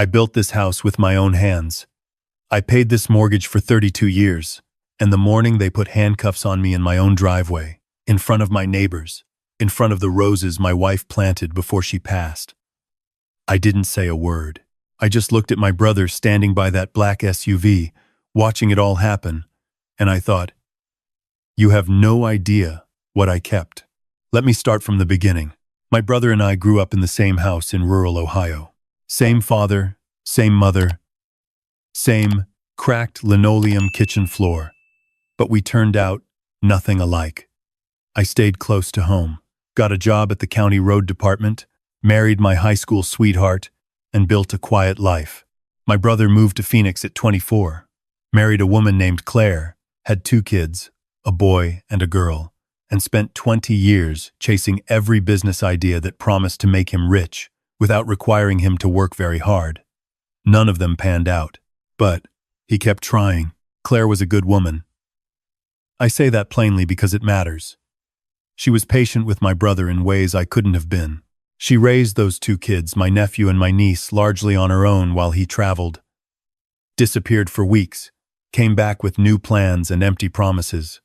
I built this house with my own hands. I paid this mortgage for 32 years, and the morning they put handcuffs on me in my own driveway, in front of my neighbors, in front of the roses my wife planted before she passed. I didn't say a word. I just looked at my brother standing by that black SUV, watching it all happen, and I thought, you have no idea what I kept. Let me start from the beginning. My brother and I grew up in the same house in rural Ohio. Same father, same mother, same cracked linoleum kitchen floor. But we turned out nothing alike. I stayed close to home, got a job at the county road department, married my high school sweetheart, and built a quiet life. My brother moved to Phoenix at 24, married a woman named Claire, had 2 kids, a boy and a girl, and spent 20 years chasing every business idea that promised to make him rich without requiring him to work very hard. None of them panned out, but he kept trying. Claire was a good woman. I say that plainly because it matters. She was patient with my brother in ways I couldn't have been. She raised those 2 kids, my nephew and my niece, largely on her own while he traveled. Disappeared for weeks, came back with new plans and empty promises.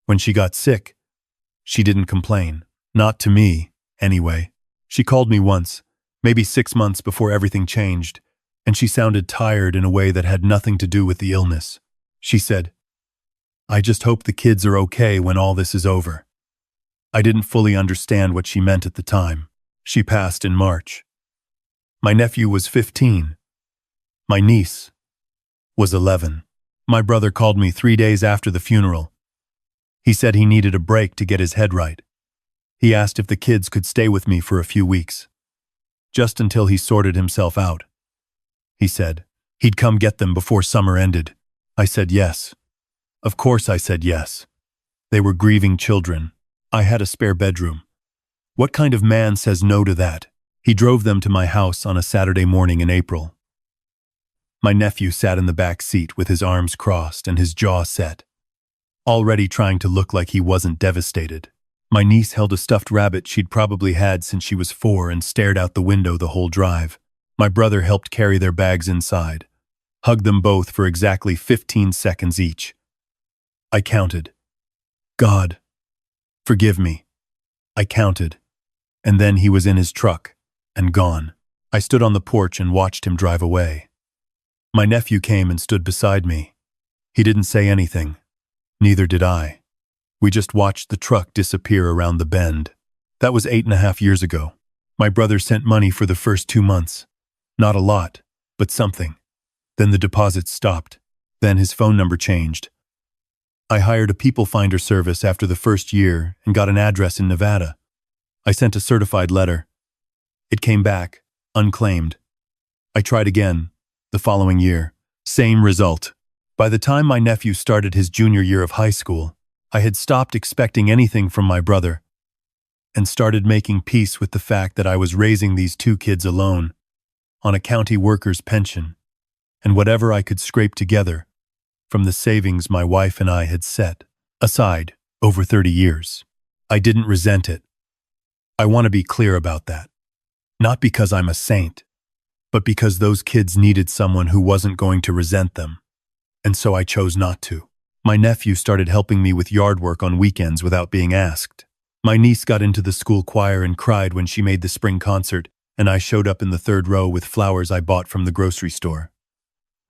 When she got sick, she didn't complain. Not to me, anyway. She called me once, maybe 6 months before everything changed, and she sounded tired in a way that had nothing to do with the illness. She said, "I just hope the kids are okay when all this is over." I didn't fully understand what she meant at the time. She passed in March. My nephew was 15. My niece was 11. My brother called me 3 days after the funeral. He said he needed a break to get his head right. He asked if the kids could stay with me for a few weeks, just until he sorted himself out. He said he'd come get them before summer ended. I said yes. Of course I said yes. They were grieving children. I had a spare bedroom. What kind of man says no to that? He drove them to my house on a Saturday morning in April. My nephew sat in the back seat with his arms crossed and his jaw set, already trying to look like he wasn't devastated. My niece held a stuffed rabbit she'd probably had since she was 4 and stared out the window the whole drive. My brother helped carry their bags inside, hugged them both for exactly 15 seconds each. I counted. God, forgive me. I counted. And then he was in his truck and gone. I stood on the porch and watched him drive away. My nephew came and stood beside me. He didn't say anything. Neither did I. We just watched the truck disappear around the bend. That was 8.5 years ago. My brother sent money for the first 2 months. Not a lot, but something. Then the deposits stopped. Then his phone number changed. I hired a people finder service after the first year and got an address in Nevada. I sent a certified letter. It came back, unclaimed. I tried again, the following year. Same result. By the time my nephew started his junior year of high school, I had stopped expecting anything from my brother and started making peace with the fact that I was raising these 2 kids alone, on a county worker's pension, and whatever I could scrape together from the savings my wife and I had set aside over 30 years. I didn't resent it. I want to be clear about that. Not because I'm a saint, but because those kids needed someone who wasn't going to resent them. And so I chose not to. My nephew started helping me with yard work on weekends without being asked. My niece got into the school choir and cried when she made the spring concert, and I showed up in the 3rd row with flowers I bought from the grocery store.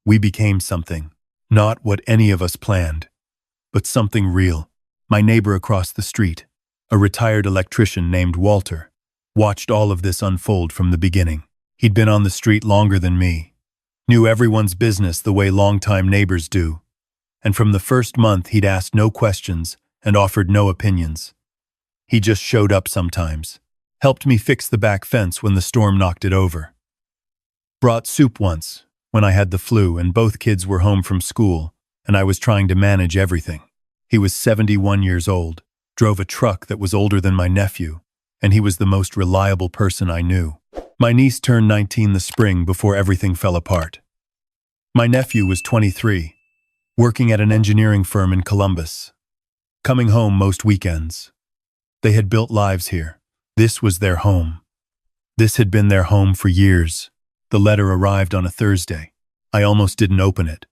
We became something. Not what any of us planned, but something real. My neighbor across the street, a retired electrician named Walter, watched all of this unfold from the beginning. He'd been on the street longer than me, knew everyone's business the way longtime neighbors do, and from the first month he'd asked no questions and offered no opinions. He just showed up sometimes, helped me fix the back fence when the storm knocked it over. Brought soup once, when I had the flu and both kids were home from school and I was trying to manage everything. He was 71 years old, drove a truck that was older than my nephew, and he was the most reliable person I knew. My niece turned 19 the spring before everything fell apart. My nephew was 23, working at an engineering firm in Columbus, coming home most weekends. They had built lives here. This was their home. This had been their home for years. The letter arrived on a Thursday. I almost didn't open it.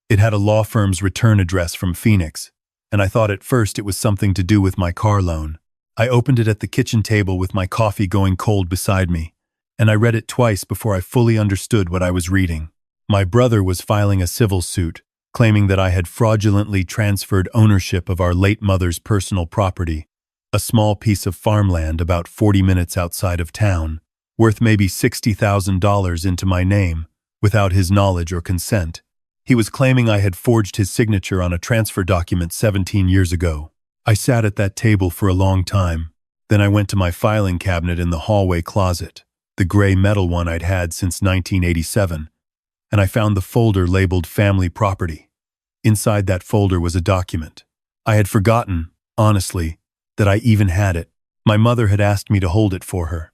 It had a law firm's return address from Phoenix, and I thought at first it was something to do with my car loan. I opened it at the kitchen table with my coffee going cold beside me, and I read it twice before I fully understood what I was reading. My brother was filing a civil suit, claiming that I had fraudulently transferred ownership of our late mother's personal property, a small piece of farmland about 40 minutes outside of town, worth maybe $60,000 into my name, without his knowledge or consent. He was claiming I had forged his signature on a transfer document 17 years ago. I sat at that table for a long time. Then I went to my filing cabinet in the hallway closet, the gray metal one I'd had since 1987, and I found the folder labeled Family Property. Inside that folder was a document. I had forgotten, honestly, that I even had it. My mother had asked me to hold it for her.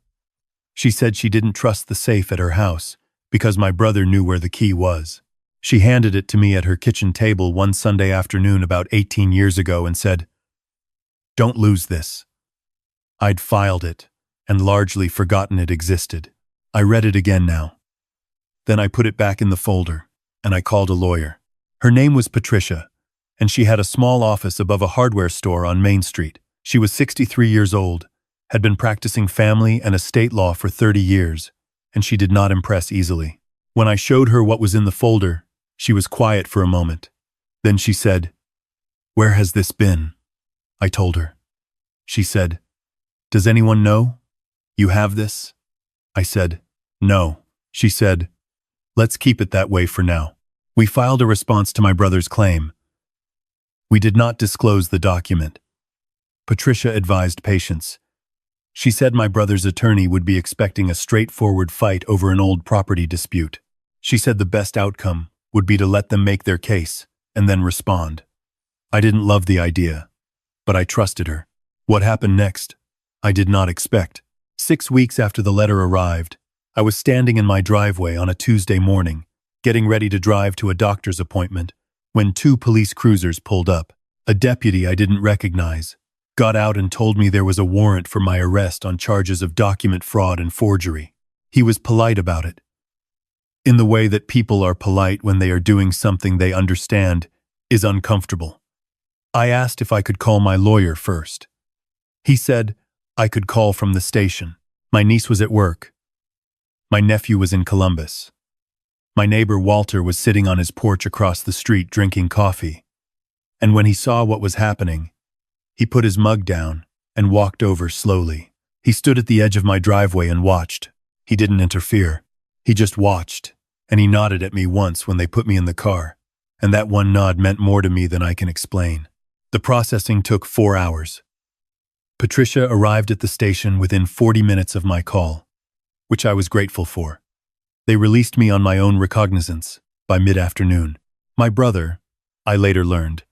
She said she didn't trust the safe at her house because my brother knew where the key was. She handed it to me at her kitchen table one Sunday afternoon about 18 years ago and said, "Don't lose this." I'd filed it and largely forgotten it existed. I read it again now. Then I put it back in the folder, and I called a lawyer. Her name was Patricia, and she had a small office above a hardware store on Main Street. She was 63 years old, had been practicing family and estate law for 30 years, and she did not impress easily. When I showed her what was in the folder, she was quiet for a moment. Then she said, "Where has this been?" I told her. She said, "Does anyone know? You have this?" I said, "No." She said, "Let's keep it that way for now." We filed a response to my brother's claim. We did not disclose the document. Patricia advised patience. She said my brother's attorney would be expecting a straightforward fight over an old property dispute. She said the best outcome would be to let them make their case and then respond. I didn't love the idea, but I trusted her. What happened next? I did not expect. 6 weeks after the letter arrived, I was standing in my driveway on a Tuesday morning, getting ready to drive to a doctor's appointment, when 2 police cruisers pulled up. A deputy I didn't recognize got out and told me there was a warrant for my arrest on charges of document fraud and forgery. He was polite about it, in the way that people are polite when they are doing something they understand is uncomfortable. I asked if I could call my lawyer first. He said I could call from the station. My niece was at work. My nephew was in Columbus. My neighbor Walter was sitting on his porch across the street drinking coffee. And when he saw what was happening, he put his mug down and walked over slowly. He stood at the edge of my driveway and watched. He didn't interfere. He just watched, and he nodded at me once when they put me in the car, and that one nod meant more to me than I can explain. The processing took 4 hours. Patricia arrived at the station within 40 minutes of my call, which I was grateful for. They released me on my own recognizance by mid-afternoon. My brother, I later learned,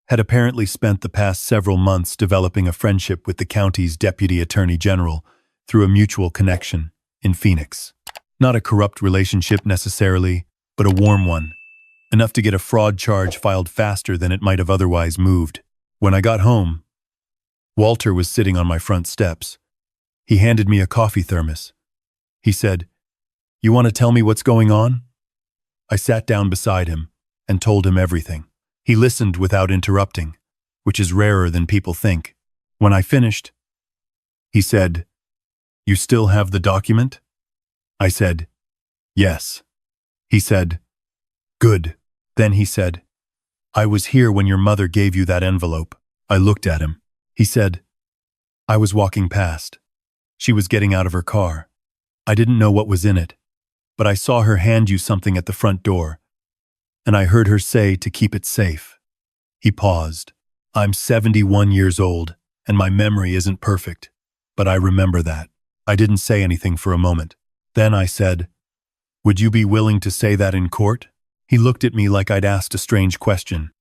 had apparently spent the past several months developing a friendship with the county's deputy attorney general through a mutual connection in Phoenix. Not a corrupt relationship necessarily, but a warm one, enough to get a fraud charge filed faster than it might have otherwise moved. When I got home, Walter was sitting on my front steps. He handed me a coffee thermos. He said, "You want to tell me what's going on?" I sat down beside him and told him everything. He listened without interrupting, which is rarer than people think. When I finished, he said, "You still have the document?" I said, "Yes." He said, "Good." Then he said, "I was here when your mother gave you that envelope." I looked at him. He said, "I was walking past. She was getting out of her car. I didn't know what was in it, but I saw her hand you something at the front door, and I heard her say to keep it safe." He paused. I'm 71 years old, and my memory isn't perfect, but I remember that. I didn't say anything for a moment. Then I said, "Would you be willing to say that in court?" He looked at me like I'd asked a strange question.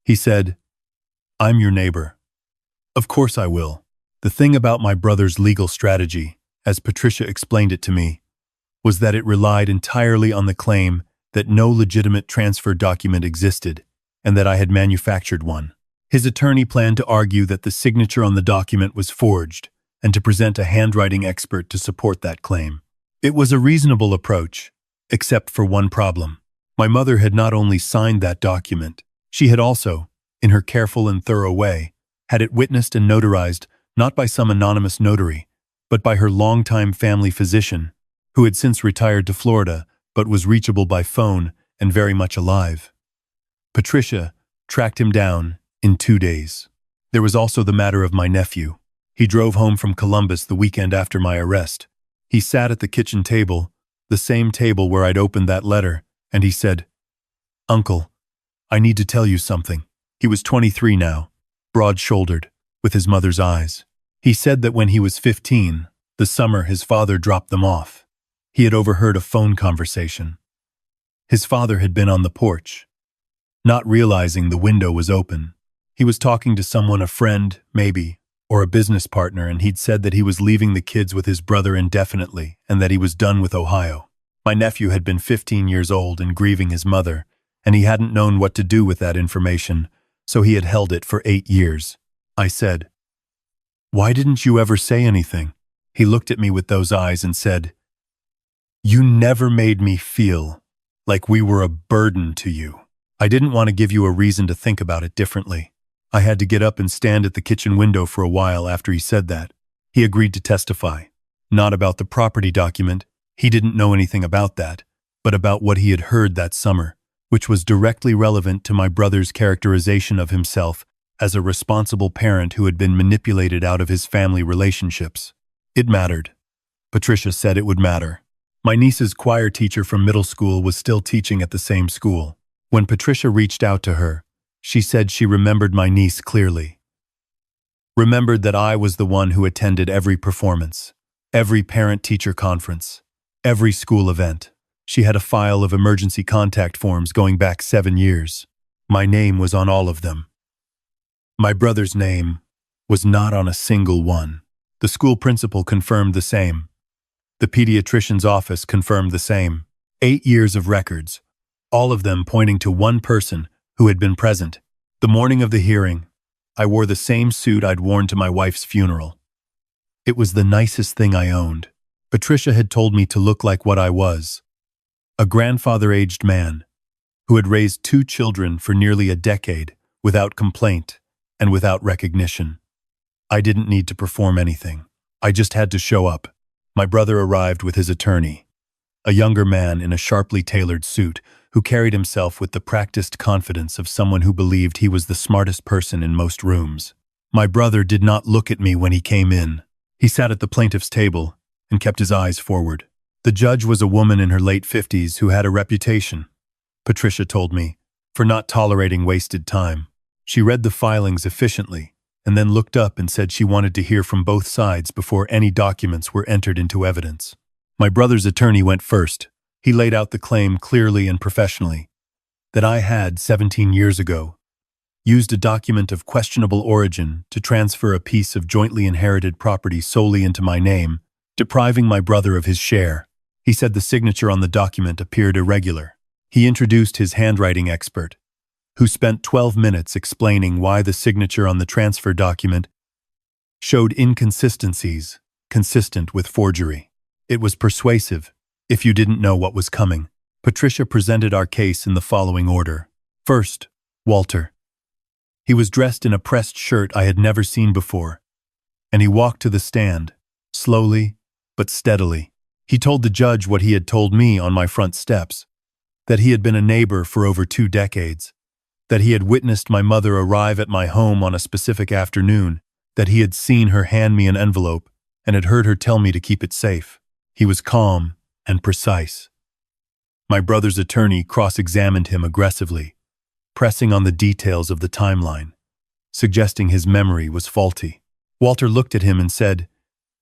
He said, "I'm your neighbor. Of course I will." The thing about my brother's legal strategy, as Patricia explained it to me, was that it relied entirely on the claim that no legitimate transfer document existed and that I had manufactured one. His attorney planned to argue that the signature on the document was forged and to present a handwriting expert to support that claim. It was a reasonable approach, except for one problem. My mother had not only signed that document, she had also, in her careful and thorough way, had it witnessed and notarized not by some anonymous notary, but by her longtime family physician, who had since retired to Florida but was reachable by phone and very much alive. Patricia tracked him down in 2 days. There was also the matter of my nephew. He drove home from Columbus the weekend after my arrest. He sat at the kitchen table, the same table where I'd opened that letter, and he said, "Uncle, I need to tell you something." He was 23 now, broad-shouldered, with his mother's eyes. He said that when he was 15, the summer his father dropped them off, he had overheard a phone conversation. His father had been on the porch. Not realizing the window was open, he was talking to someone, a friend, maybe, or a business partner, and he'd said that he was leaving the kids with his brother indefinitely and that he was done with Ohio. My nephew had been 15 years old and grieving his mother, and he hadn't known what to do with that information, so he had held it for 8 years. I said, "Why didn't you ever say anything?" He looked at me with those eyes and said, "You never made me feel like we were a burden to you." I didn't want to give you a reason to think about it differently. I had to get up and stand at the kitchen window for a while after he said that. He agreed to testify. Not about the property document, he didn't know anything about that, but about what he had heard that summer, which was directly relevant to my brother's characterization of himself as a responsible parent who had been manipulated out of his family relationships. It mattered. Patricia said it would matter. My niece's choir teacher from middle school was still teaching at the same school. When Patricia reached out to her, she said she remembered my niece clearly. Remembered that I was the one who attended every performance, every parent-teacher conference, every school event. She had a file of emergency contact forms going back 7 years. My name was on all of them. My brother's name was not on a single one. The school principal confirmed the same. The pediatrician's office confirmed the same. 8 years of records, all of them pointing to one person who had been present. The morning of the hearing, I wore the same suit I'd worn to my wife's funeral. It was the nicest thing I owned. Patricia had told me to look like what I was, a grandfather-aged man who had raised 2 children for nearly a decade without complaint and without recognition. I didn't need to perform anything. I just had to show up. My brother arrived with his attorney, a younger man in a sharply tailored suit who carried himself with the practiced confidence of someone who believed he was the smartest person in most rooms. My brother did not look at me when he came in. He sat at the plaintiff's table and kept his eyes forward. The judge was a woman in her late 50s who had a reputation, Patricia told me, for not tolerating wasted time. She read the filings efficiently and then looked up and said she wanted to hear from both sides before any documents were entered into evidence. My brother's attorney went first. He laid out the claim clearly and professionally, that I had, 17 years ago, used a document of questionable origin to transfer a piece of jointly inherited property solely into my name, depriving my brother of his share. He said the signature on the document appeared irregular. He introduced his handwriting expert, who spent 12 minutes explaining why the signature on the transfer document showed inconsistencies consistent with forgery. It was persuasive, if you didn't know what was coming. Patricia presented our case in the following order. First, Walter. He was dressed in a pressed shirt I had never seen before, and he walked to the stand, slowly but steadily. He told the judge what he had told me on my front steps, that he had been a neighbor for over 2 decades, that he had witnessed my mother arrive at my home on a specific afternoon, that he had seen her hand me an envelope and had heard her tell me to keep it safe. He was calm and precise. My brother's attorney cross-examined him aggressively, pressing on the details of the timeline, suggesting his memory was faulty. Walter looked at him and said,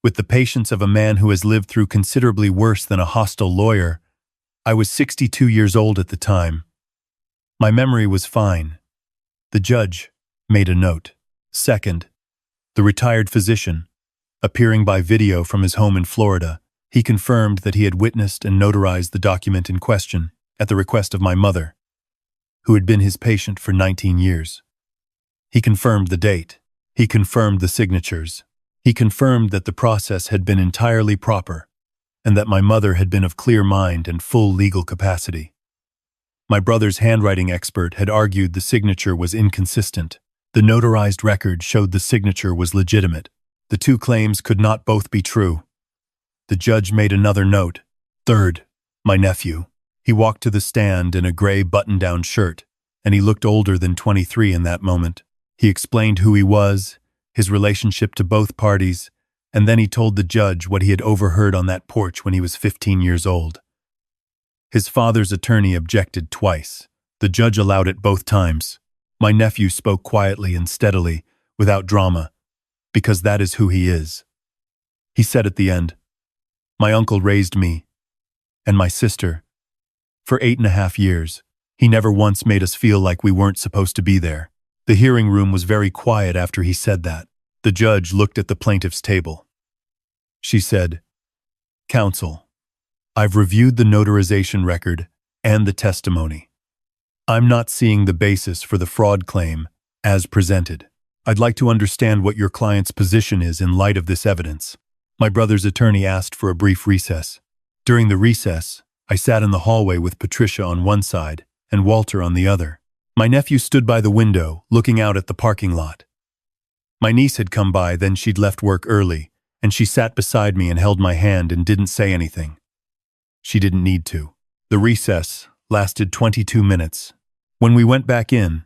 with the patience of a man who has lived through considerably worse than a hostile lawyer, I was 62 years old at the time. My memory was fine. The judge made a note. Second, the retired physician, appearing by video from his home in Florida, he confirmed that he had witnessed and notarized the document in question at the request of my mother, who had been his patient for 19 years. He confirmed the date. He confirmed the signatures. He confirmed that the process had been entirely proper and that my mother had been of clear mind and full legal capacity. My brother's handwriting expert had argued the signature was inconsistent. The notarized record showed the signature was legitimate. The two claims could not both be true. The judge made another note. Third, my nephew. He walked to the stand in a gray button-down shirt, and he looked older than 23 in that moment. He explained who he was, his relationship to both parties, and then he told the judge what he had overheard on that porch when he was 15 years old. His father's attorney objected twice. The judge allowed it both times. My nephew spoke quietly and steadily, without drama, because that is who he is. He said at the end, "My uncle raised me, and my sister, for 8.5 years. He never once made us feel like we weren't supposed to be there." The hearing room was very quiet after he said that. The judge looked at the plaintiff's table. She said, "Counsel, I've reviewed the notarization record and the testimony. I'm not seeing the basis for the fraud claim as presented. I'd like to understand what your client's position is in light of this evidence." My brother's attorney asked for a brief recess. During the recess, I sat in the hallway with Patricia on one side and Walter on the other. My nephew stood by the window, looking out at the parking lot. My niece had come by, then she'd left work early, and she sat beside me and held my hand and didn't say anything. She didn't need to. The recess lasted 22 minutes. When we went back in,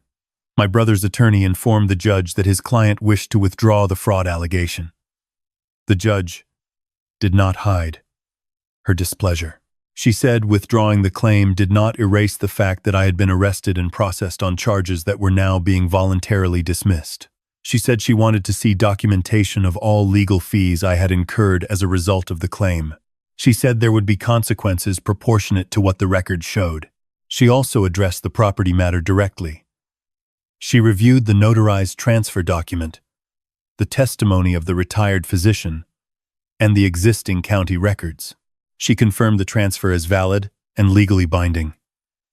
my brother's attorney informed the judge that his client wished to withdraw the fraud allegation. The judge did not hide her displeasure. She said withdrawing the claim did not erase the fact that I had been arrested and processed on charges that were now being voluntarily dismissed. She said she wanted to see documentation of all legal fees I had incurred as a result of the claim. She said there would be consequences proportionate to what the record showed. She also addressed the property matter directly. She reviewed the notarized transfer document, the testimony of the retired physician, and the existing county records. She confirmed the transfer as valid and legally binding.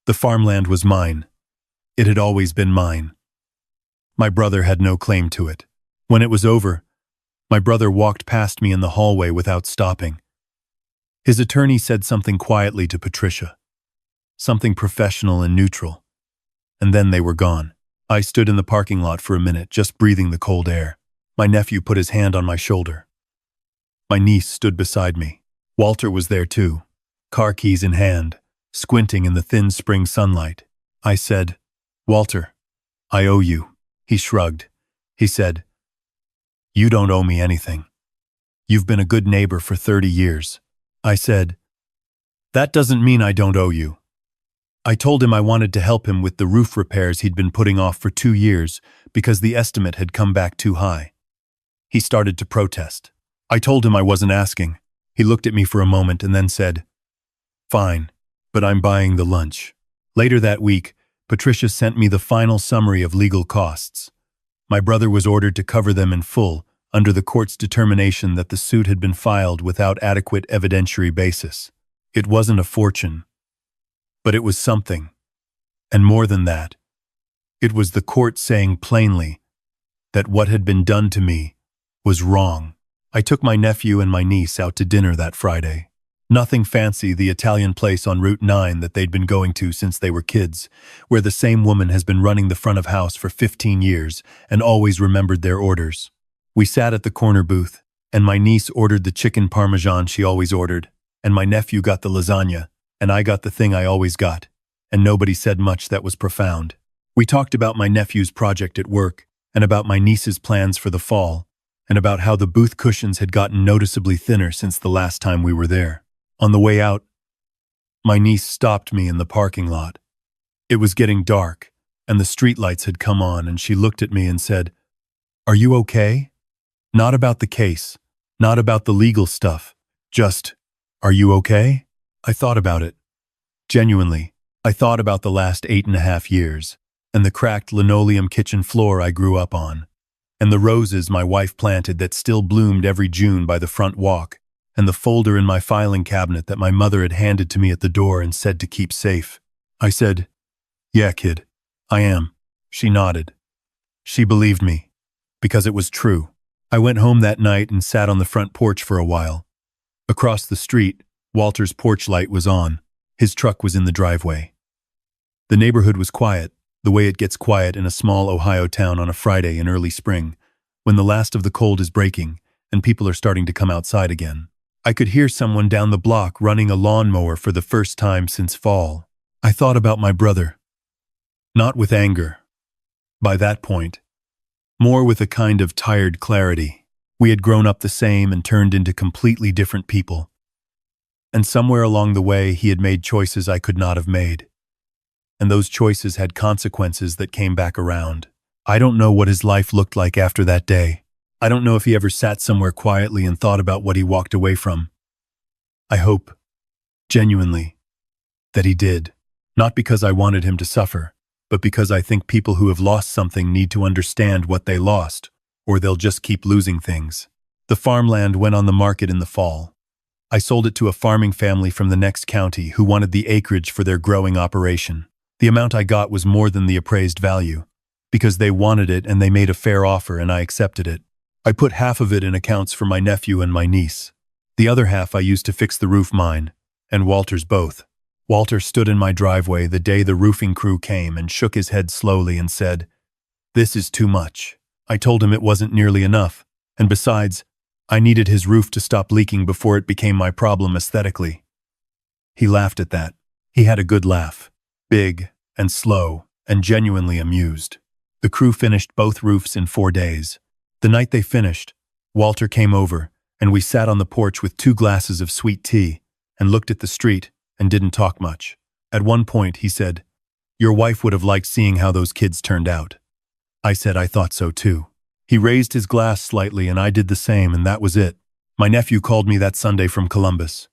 The farmland was mine. It had always been mine. My brother had no claim to it. When it was over, my brother walked past me in the hallway without stopping. His attorney said something quietly to Patricia, something professional and neutral, and then they were gone. I stood in the parking lot for a minute, just breathing the cold air. My nephew put his hand on my shoulder. My niece stood beside me. Walter was there too, car keys in hand, squinting in the thin spring sunlight. I said, "Walter, I owe you." He shrugged. He said, "You don't owe me anything. You've been a good neighbor for 30 years. I said, "That doesn't mean I don't owe you." I told him I wanted to help him with the roof repairs he'd been putting off for 2 years because the estimate had come back too high. He started to protest. I told him I wasn't asking. He looked at me for a moment and then said, "Fine, but I'm buying the lunch." Later that week, Patricia sent me the final summary of legal costs. My brother was ordered to cover them in full under the court's determination that the suit had been filed without adequate evidentiary basis. It wasn't a fortune, but it was something. And more than that, it was the court saying plainly that what had been done to me was wrong. I took my nephew and my niece out to dinner that Friday. Nothing fancy, the Italian place on Route 9 that they'd been going to since they were kids, where the same woman has been running the front of house for 15 years and always remembered their orders. We sat at the corner booth, and my niece ordered the chicken parmesan she always ordered, and my nephew got the lasagna, and I got the thing I always got, and nobody said much that was profound. We talked about my nephew's project at work, and about my niece's plans for the fall, and about how the booth cushions had gotten noticeably thinner since the last time we were there. On the way out, my niece stopped me in the parking lot. It was getting dark, and the streetlights had come on, and she looked at me and said, "Are you okay? Not about the case, not about the legal stuff, just, are you okay?" I thought about it. Genuinely, I thought about the last 8.5 years, and the cracked linoleum kitchen floor I grew up on, and the roses my wife planted that still bloomed every June by the front walk, and the folder in my filing cabinet that my mother had handed to me at the door and said to keep safe. I said, "Yeah, kid, I am." She nodded. She believed me, because it was true. I went home that night and sat on the front porch for a while. Across the street, Walter's porch light was on. His truck was in the driveway. The neighborhood was quiet, the way it gets quiet in a small Ohio town on a Friday in early spring, when the last of the cold is breaking and people are starting to come outside again. I could hear someone down the block running a lawnmower for the first time since fall. I thought about my brother. Not with anger. By that point, more with a kind of tired clarity. We had grown up the same and turned into completely different people. And somewhere along the way, he had made choices I could not have made. And those choices had consequences that came back around. I don't know what his life looked like after that day. I don't know if he ever sat somewhere quietly and thought about what he walked away from. I hope, genuinely, that he did. Not because I wanted him to suffer, but because I think people who have lost something need to understand what they lost, or they'll just keep losing things. The farmland went on the market in the fall. I sold it to a farming family from the next county who wanted the acreage for their growing operation. The amount I got was more than the appraised value, because they wanted it and they made a fair offer and I accepted it. I put half of it in accounts for my nephew and my niece. The other half I used to fix the roof, mine, and Walter's both. Walter stood in my driveway the day the roofing crew came and shook his head slowly and said, "This is too much." I told him it wasn't nearly enough, and besides, I needed his roof to stop leaking before it became my problem aesthetically. He laughed at that. He had a good laugh, big and slow and genuinely amused. The crew finished both roofs in 4 days. The night they finished, Walter came over, and we sat on the porch with 2 glasses of sweet tea and looked at the street and didn't talk much. At one point, he said, "Your wife would have liked seeing how those kids turned out." I said I thought so too. He raised his glass slightly and I did the same, and that was it. My nephew called me that Sunday from Columbus.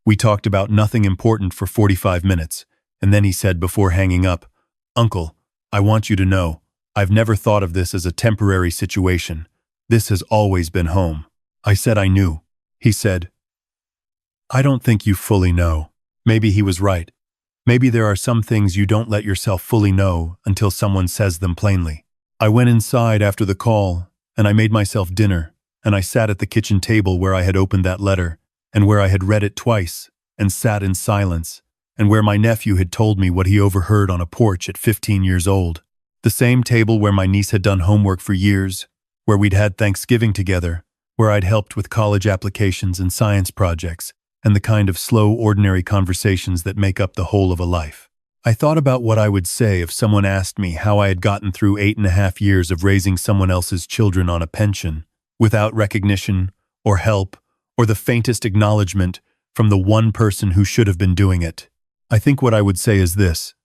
We talked about nothing important for 45 minutes, and then he said before hanging up, "Uncle, I want you to know, I've never thought of this as a temporary situation. This has always been home." I said I knew. He said, "I don't think you fully know." Maybe he was right. Maybe there are some things you don't let yourself fully know until someone says them plainly. I went inside after the call, and I made myself dinner, and I sat at the kitchen table where I had opened that letter, and where I had read it twice, and sat in silence, and where my nephew had told me what he overheard on a porch at 15 years old. The same table where my niece had done homework for years, where we'd had Thanksgiving together, where I'd helped with college applications and science projects, and the kind of slow, ordinary conversations that make up the whole of a life. I thought about what I would say if someone asked me how I had gotten through 8.5 years of raising someone else's children on a pension, without recognition or help or the faintest acknowledgement from the one person who should have been doing it. I think what I would say is this: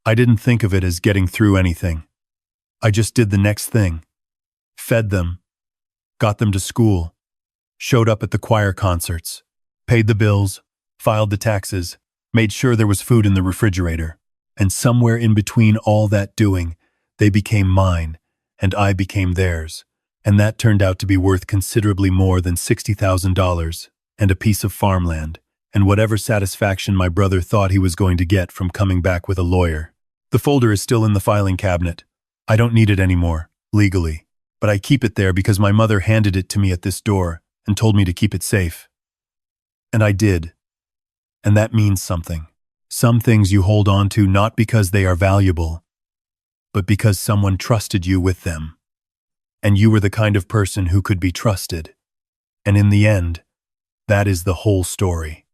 I didn't think of it as getting through anything. I just did the next thing. Fed them, got them to school, showed up at the choir concerts, paid the bills, filed the taxes, made sure there was food in the refrigerator, and somewhere in between all that doing, they became mine, and I became theirs, and that turned out to be worth considerably more than $60,000 and a piece of farmland, and whatever satisfaction my brother thought he was going to get from coming back with a lawyer. The folder is still in the filing cabinet. I don't need it anymore, legally, but I keep it there because my mother handed it to me at this door and told me to keep it safe. And I did. And that means something. Some things you hold on to not because they are valuable, but because someone trusted you with them. And you were the kind of person who could be trusted. And in the end, that is the whole story.